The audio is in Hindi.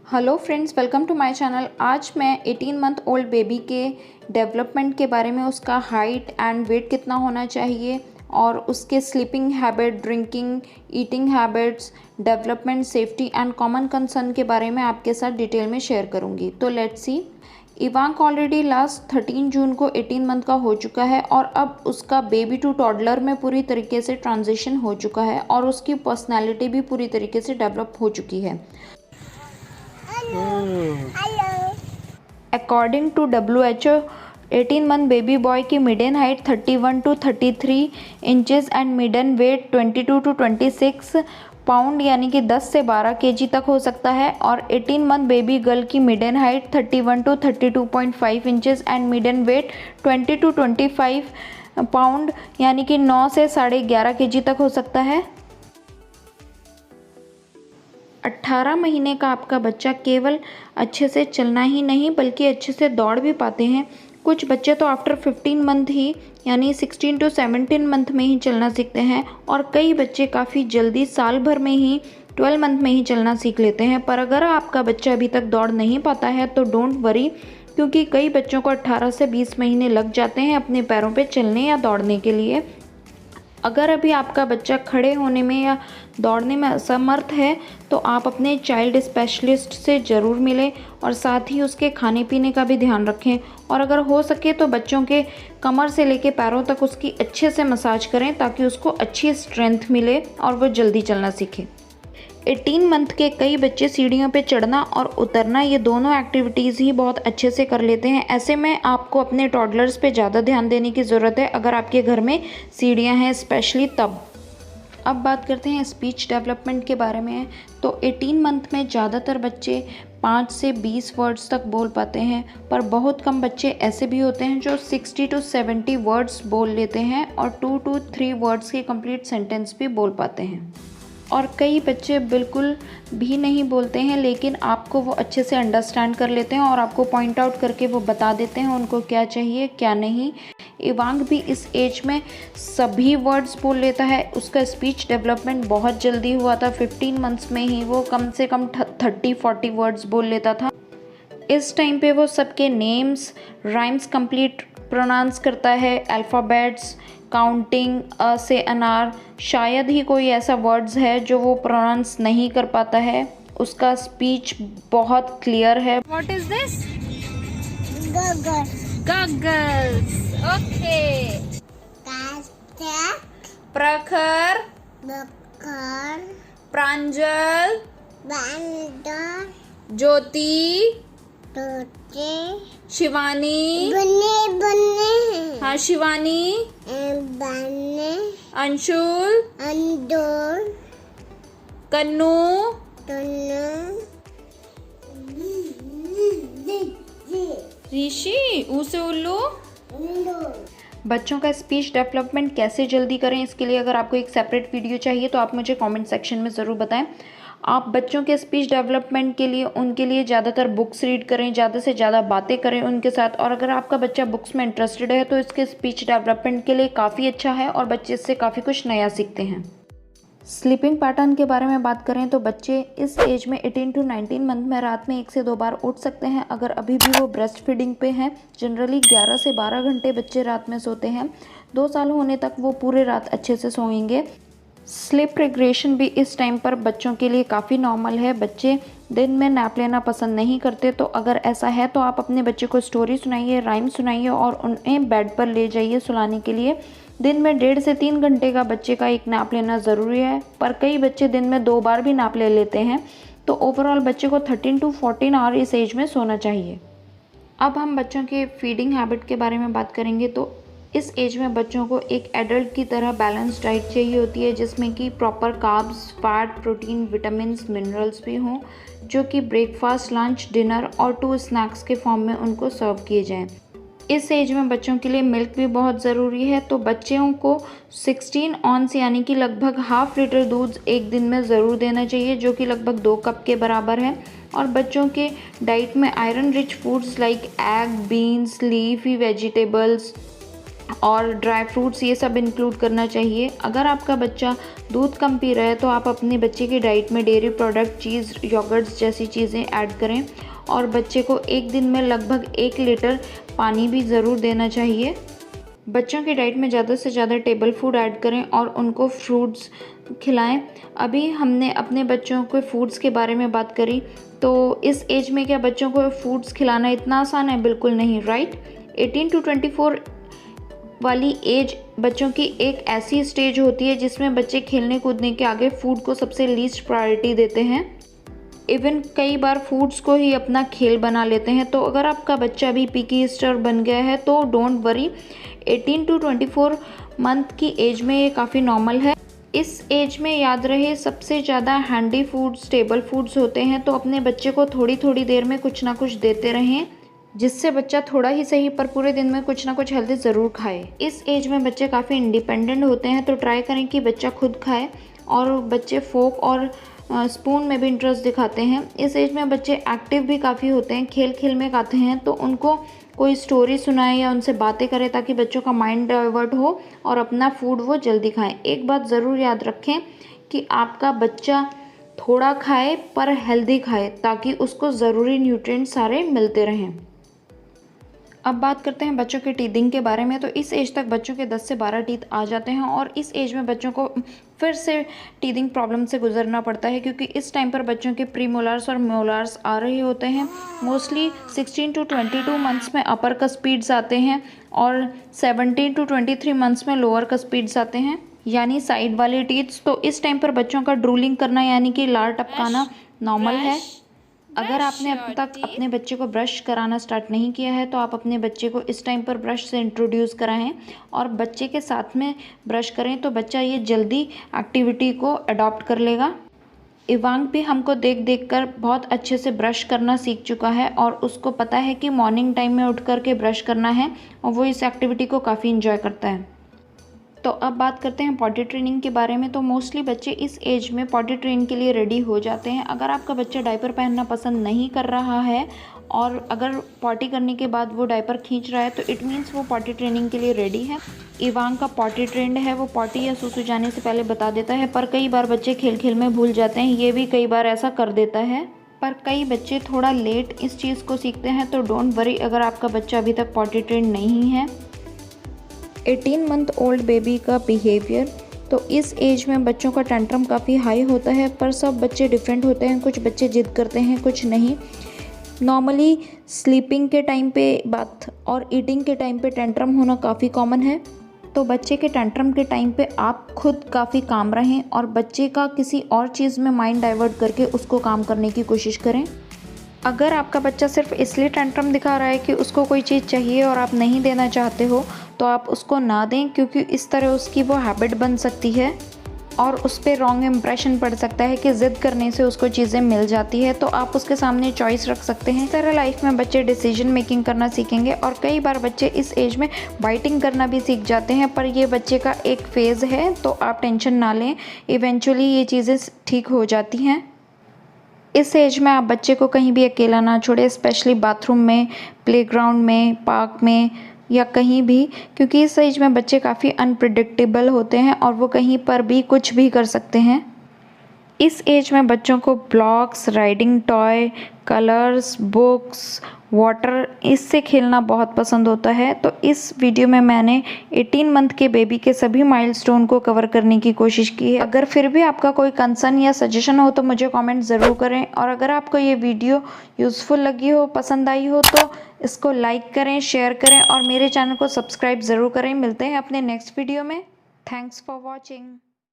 Hello friends, welcome to my channel. आज मैं 18 मंथ ओल्ड बेबी के डेवलपमेंट के बारे में, उसका हाइट एंड वेट कितना होना चाहिए और उसके sleeping habit, drinking, eating habits, development, safety and common concern के बारे में आपके साथ डिटेल में शेयर करूंगी। तो लेट्स सी। इवांक ऑलरेडी लास्ट 13 जून को 18 मंथ का हो चुका है और अब उसका बेबी टू टॉडलर में पूरी तरीके से ट्रांजिशन हो चुका है और उसकी पर्सनैलिटी भी पूरी तरीके से डेवलप हो चुकी है। According to WHO, 18 month baby boy की median height 31 to 33 inches and median weight 22 to 26 pound यानी कि 10 से 12 kg तक हो सकता है। और 18 मंथ बेबी गर्ल की median height 31 to 32.5 inches and median weight 20 to 25 pound यानी कि 9 से 11.5 kg तक हो सकता है। 18 महीने का आपका बच्चा केवल अच्छे से चलना ही नहीं बल्कि अच्छे से दौड़ भी पाते हैं। कुछ बच्चे तो आफ्टर 15 मंथ ही यानी 16 to 17 मंथ में ही चलना सीखते हैं और कई बच्चे काफ़ी जल्दी साल भर में ही 12 मंथ में ही चलना सीख लेते हैं। पर अगर आपका बच्चा अभी तक दौड़ नहीं पाता है तो डोंट वरी, क्योंकि कई बच्चों को 18 से 20 महीने लग जाते हैं अपने पैरों पे चलने या दौड़ने के लिए। अगर अभी आपका बच्चा खड़े होने में या दौड़ने में असमर्थ है तो आप अपने चाइल्ड स्पेशलिस्ट से ज़रूर मिलें और साथ ही उसके खाने पीने का भी ध्यान रखें। और अगर हो सके तो बच्चों के कमर से लेके पैरों तक उसकी अच्छे से मसाज करें ताकि उसको अच्छी स्ट्रेंथ मिले और वो जल्दी चलना सीखे। 18 मंथ के कई बच्चे सीढ़ियों पे चढ़ना और उतरना, ये दोनों एक्टिविटीज़ ही बहुत अच्छे से कर लेते हैं। ऐसे में आपको अपने टॉडलर्स पे ज़्यादा ध्यान देने की ज़रूरत है अगर आपके घर में सीढ़ियाँ हैं स्पेशली तब। अब बात करते हैं स्पीच डेवलपमेंट के बारे में। तो 18 मंथ में ज़्यादातर बच्चे 5 से 20 वर्ड्स तक बोल पाते हैं, पर बहुत कम बच्चे ऐसे भी होते हैं जो 60 to 70 वर्ड्स बोल लेते हैं और 2 to 3 वर्ड्स के कंप्लीट सेंटेंस भी बोल पाते हैं। और कई बच्चे बिल्कुल भी नहीं बोलते हैं लेकिन आपको वो अच्छे से अंडरस्टैंड कर लेते हैं और आपको पॉइंट आउट करके वो बता देते हैं उनको क्या चाहिए क्या नहीं। इवांक भी इस एज में सभी वर्ड्स बोल लेता है। उसका स्पीच डेवलपमेंट बहुत जल्दी हुआ था। 15 मंथ्स में ही वो कम से कम 30-40 वर्ड्स बोल लेता था। इस टाइम पे वो सबके नेम्स, राइम्स कंप्लीट प्रोनाउंस करता है, अल्फ़ाबेट्स, काउंटिंग, अ से अनार। शायद ही कोई ऐसा वर्ड्स है जो वो प्रोनाउंस नहीं कर पाता है। उसका स्पीच बहुत क्लियर है। What is this? Goggles. Goggles. Okay. Casket. प्रखर, Buckle. प्रांजल, Bandar. ज्योति, Tote. शिवानी। Bunny. हाँ, शिवानी, Bunny. अंशुल, Andor. कन्नू, Tunu. ऋषि, ऊ से उल्लू। Andor. बच्चों का स्पीच डेवलपमेंट कैसे जल्दी करें, इसके लिए अगर आपको एक सेपरेट वीडियो चाहिए तो आप मुझे कमेंट सेक्शन में ज़रूर बताएं। आप बच्चों के स्पीच डेवलपमेंट के लिए उनके लिए ज़्यादातर बुक्स रीड करें, ज़्यादा से ज़्यादा बातें करें उनके साथ। और अगर आपका बच्चा बुक्स में इंटरेस्टेड है तो इसके स्पीच डेवलपमेंट के लिए काफ़ी अच्छा है और बच्चे इससे काफ़ी कुछ नया सीखते हैं। स्लीपिंग पैटर्न के बारे में बात करें तो बच्चे इस एज में 18 to 19 मंथ में रात में 1 से 2 बार उठ सकते हैं अगर अभी भी वो ब्रेस्ट फीडिंग पे हैं। जनरली 11 से 12 घंटे बच्चे रात में सोते हैं। 2 साल होने तक वो पूरे रात अच्छे से सोएंगे। स्लीप रिग्रेशन भी इस टाइम पर बच्चों के लिए काफ़ी नॉर्मल है। बच्चे दिन में नैप लेना पसंद नहीं करते, तो अगर ऐसा है तो आप अपने बच्चे को स्टोरी सुनाइए, राइम सुनाइए और उन्हें बेड पर ले जाइए सुलाने के लिए। दिन में 1.5 से 3 घंटे का बच्चे का एक नैप लेना ज़रूरी है, पर कई बच्चे दिन में 2 बार भी नैप ले लेते हैं। तो ओवरऑल बच्चे को 13 to 14 आवर इस एज में सोना चाहिए। अब हम बच्चों के फीडिंग हैबिट के बारे में बात करेंगे। तो इस एज में बच्चों को एक एडल्ट की तरह बैलेंस डाइट चाहिए होती है जिसमें कि proper carbs, fat, protein, vitamins, minerals भी हों, जो कि ब्रेकफास्ट, लंच, डिनर और 2 स्नैक्स के फॉर्म में उनको सर्व किए जाएं। इस एज में बच्चों के लिए मिल्क भी बहुत ज़रूरी है, तो बच्चों को 16 ऑन्स यानी कि लगभग ½ लीटर दूध एक दिन में ज़रूर देना चाहिए, जो कि लगभग 2 कप के बराबर है। और बच्चों के डाइट में iron rich foods like egg, beans, leafy vegetables और ड्राई फ्रूट्स ये सब इंक्लूड करना चाहिए। अगर आपका बच्चा दूध कम पी रहा है तो आप अपने बच्चे की डाइट में डेयरी प्रोडक्ट, चीज़, योगर्ट्स जैसी चीज़ें ऐड करें और बच्चे को एक दिन में लगभग 1 लीटर पानी भी ज़रूर देना चाहिए। बच्चों की डाइट में ज़्यादा से ज़्यादा टेबल फूड ऐड करें और उनको फ्रूट्स खिलाएं। अभी हमने अपने बच्चों को फूड्स के बारे में बात करी, तो इस एज में क्या बच्चों को फूड्स खिलाना इतना आसान है? बिल्कुल नहीं, राइट। 18 to 24 वाली एज बच्चों की एक ऐसी स्टेज होती है जिसमें बच्चे खेलने कूदने के आगे फूड को सबसे लीस्ट प्रायोरिटी देते हैं। इवन कई बार फूड्स को ही अपना खेल बना लेते हैं। तो अगर आपका बच्चा भी पिकी ईस्टर बन गया है तो डोंट वरी, 18 to 24 मंथ की एज में ये काफ़ी नॉर्मल है। इस एज में याद रहे सबसे ज़्यादा हैंडी फूड्स टेबल फूड्स होते हैं, तो अपने बच्चे को थोड़ी थोड़ी देर में कुछ ना कुछ देते रहें जिससे बच्चा थोड़ा ही सही पर पूरे दिन में कुछ ना कुछ हेल्दी ज़रूर खाए। इस एज में बच्चे काफ़ी इंडिपेंडेंट होते हैं, तो ट्राई करें कि बच्चा खुद खाए और बच्चे फोक और स्पून में भी इंटरेस्ट दिखाते हैं। इस एज में बच्चे एक्टिव भी काफ़ी होते हैं, खेल खेल में खाते हैं, तो उनको कोई स्टोरी सुनाए या उनसे बातें करें ताकि बच्चों का माइंड डाइवर्ट हो और अपना फूड वो जल्दी खाएं। एक बात ज़रूर याद रखें कि आपका बच्चा थोड़ा खाए पर हेल्दी खाए ताकि उसको ज़रूरी न्यूट्रिएंट्स सारे मिलते रहें। अब बात करते हैं बच्चों के टीथिंग के बारे में। तो इस एज तक बच्चों के 10 से 12 टीथ आ जाते हैं और इस एज में बच्चों को फिर से टीथिंग प्रॉब्लम से गुजरना पड़ता है क्योंकि इस टाइम पर बच्चों के प्री मोलार्स और मोलार्स आ रहे होते हैं। मोस्टली 16 to 22 मंथ्स में अपर कस्पीड्स आते हैं और 17 to 23 मंथ्स में लोअर कस्पीड्स आते हैं, यानी साइड वाले टीथ्स। तो इस टाइम पर बच्चों का ड्रूलिंग करना यानी कि लार टपकाना नॉर्मल है। अगर आपने अब तक अपने बच्चे को ब्रश कराना स्टार्ट नहीं किया है तो आप अपने बच्चे को इस टाइम पर ब्रश से इंट्रोड्यूस कराएं और बच्चे के साथ में ब्रश करें, तो बच्चा ये जल्दी एक्टिविटी को अडॉप्ट कर लेगा। इवांग भी हमको देख देख कर बहुत अच्छे से ब्रश करना सीख चुका है और उसको पता है कि मॉर्निंग टाइम में उठ कर के ब्रश करना है और वो इस एक्टिविटी को काफ़ी इंजॉय करता है। तो अब बात करते हैं पॉटी ट्रेनिंग के बारे में। तो मोस्टली बच्चे इस एज में पॉटी ट्रेनिंग के लिए रेडी हो जाते हैं। अगर आपका बच्चा डायपर पहनना पसंद नहीं कर रहा है और अगर पॉटी करने के बाद वो डायपर खींच रहा है तो इट मीन्स वो पॉटी ट्रेनिंग के लिए रेडी है। इवांग का पॉटी ट्रेंड है, वो पॉटी या सुसु जाने से पहले बता देता है, पर कई बार बच्चे खेल खेल में भूल जाते हैं। ये भी कई बार ऐसा कर देता है, पर कई बच्चे थोड़ा लेट इस चीज़ को सीखते हैं। तो डोंट वरी अगर आपका बच्चा अभी तक पॉटी ट्रेंड नहीं है। 18 मंथ ओल्ड बेबी का बिहेवियर, तो इस एज में बच्चों का टेंट्रम काफ़ी हाई होता है, पर सब बच्चे डिफरेंट होते हैं। कुछ बच्चे जिद करते हैं, कुछ नहीं। नॉर्मली स्लीपिंग के टाइम पे बात और ईटिंग के टाइम पे टेंट्रम होना काफ़ी कॉमन है। तो बच्चे के टेंट्रम के टाइम पे आप खुद काफ़ी काम रहें और बच्चे का किसी और चीज़ में माइंड डाइवर्ट करके उसको काम करने की कोशिश करें। अगर आपका बच्चा सिर्फ इसलिए टेंट्रम दिखा रहा है कि उसको कोई चीज़ चाहिए और आप नहीं देना चाहते हो तो आप उसको ना दें, क्योंकि इस तरह उसकी वो हैबिट बन सकती है और उस पर रॉन्ग इम्प्रेशन पड़ सकता है कि ज़िद करने से उसको चीज़ें मिल जाती है। तो आप उसके सामने चॉइस रख सकते हैं। इस तरह लाइफ में बच्चे डिसीजन मेकिंग करना सीखेंगे और कई बार बच्चे इस एज में बाइटिंग करना भी सीख जाते हैं, पर ये बच्चे का एक फ़ेज़ है, तो आप टेंशन ना लें, इवेंचुअली ये चीज़ें ठीक हो जाती हैं। इस एज में आप बच्चे को कहीं भी अकेला ना छोड़ें, स्पेशली बाथरूम में, प्लेग्राउंड में, पार्क में या कहीं भी, क्योंकि इस एज में बच्चे काफ़ी अनप्रिडिक्टेबल होते हैं और वो कहीं पर भी कुछ भी कर सकते हैं। इस एज में बच्चों को blocks, riding toy, colours, books, water, इससे खेलना बहुत पसंद होता है। तो इस वीडियो में मैंने 18 मंथ के बेबी के सभी माइलस्टोन को कवर करने की कोशिश की है। अगर फिर भी आपका कोई कंसर्न या सजेशन हो तो मुझे कमेंट ज़रूर करें, और अगर आपको ये वीडियो यूज़फुल लगी हो, पसंद आई हो, तो इसको लाइक करें, शेयर करें और मेरे चैनल को सब्सक्राइब ज़रूर करें। मिलते हैं अपने नेक्स्ट वीडियो में। Thanks for watching.